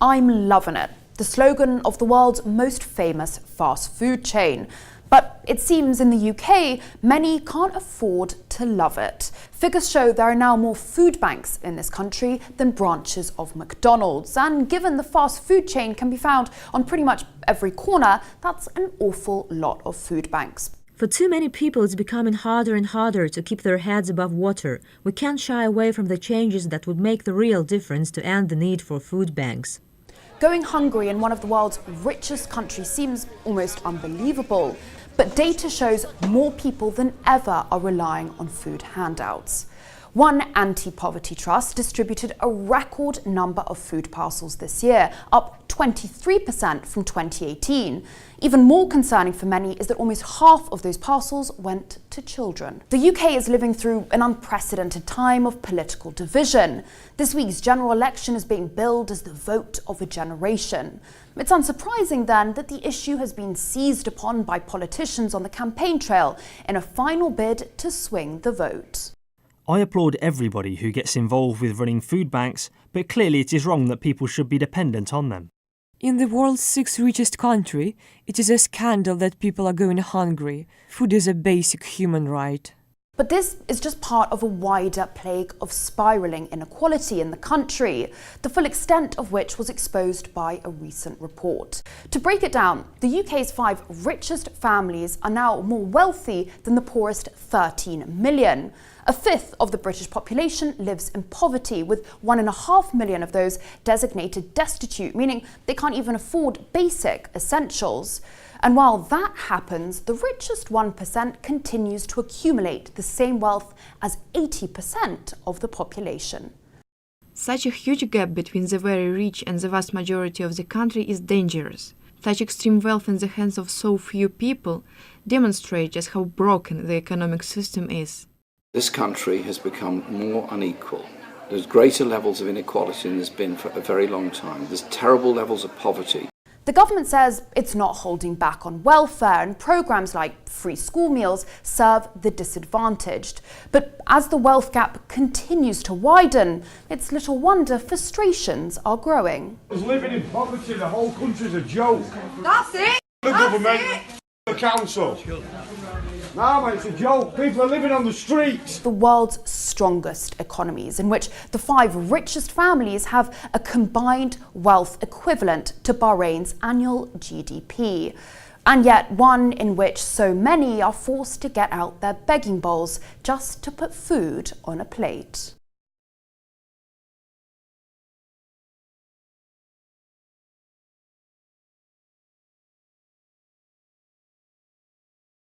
I'm loving it, the slogan of the world's most famous fast food chain. But it seems in the UK, many can't afford to love it. Figures show there are now more food banks in this country than branches of McDonald's. And given the fast food chain can be found on pretty much every corner, that's an awful lot of food banks. For too many people, it's becoming harder and harder to keep their heads above water. We can't shy away from the changes that would make the real difference to end the need for food banks. Going hungry in one of the world's richest countries seems almost unbelievable. But data shows more people than ever are relying on food handouts. One anti-poverty trust distributed a record number of food parcels this year, up 23% from 2018. Even more concerning for many is that almost half of those parcels went to children. The UK is living through an unprecedented time of political division. This week's general election is being billed as the vote of a generation. It's unsurprising then that the issue has been seized upon by politicians on the campaign trail in a final bid to swing the vote. I applaud everybody who gets involved with running food banks, but clearly it is wrong that people should be dependent on them. In the world's sixth richest country, it is a scandal that people are going hungry. Food is a basic human right. But this is just part of a wider plague of spiralling inequality in the country, the full extent of which was exposed by a recent report. To break it down, the UK's 5 richest families are now more wealthy than the poorest 13 million. A fifth of the British population lives in poverty, with 1.5 million of those designated destitute, meaning they can't even afford basic essentials. And while that happens, the richest 1% continues to accumulate the same wealth as 80% of the population. Such a huge gap between the very rich and the vast majority of the country is dangerous. Such extreme wealth in the hands of so few people demonstrates just how broken the economic system is. This country has become more unequal. There's greater levels of inequality than there's been for a very long time. There's terrible levels of poverty. The government says it's not holding back on welfare, and programs like free school meals serve the disadvantaged. But as the wealth gap continues to widen, it's little wonder frustrations are growing. Living in poverty, the whole country's a joke. That's it! The government, the council. No, mate, it's a joke. People are living on the streets. The world's strongest economies, in which the 5 richest families have a combined wealth equivalent to Bahrain's annual GDP. And yet one in which so many are forced to get out their begging bowls just to put food on a plate.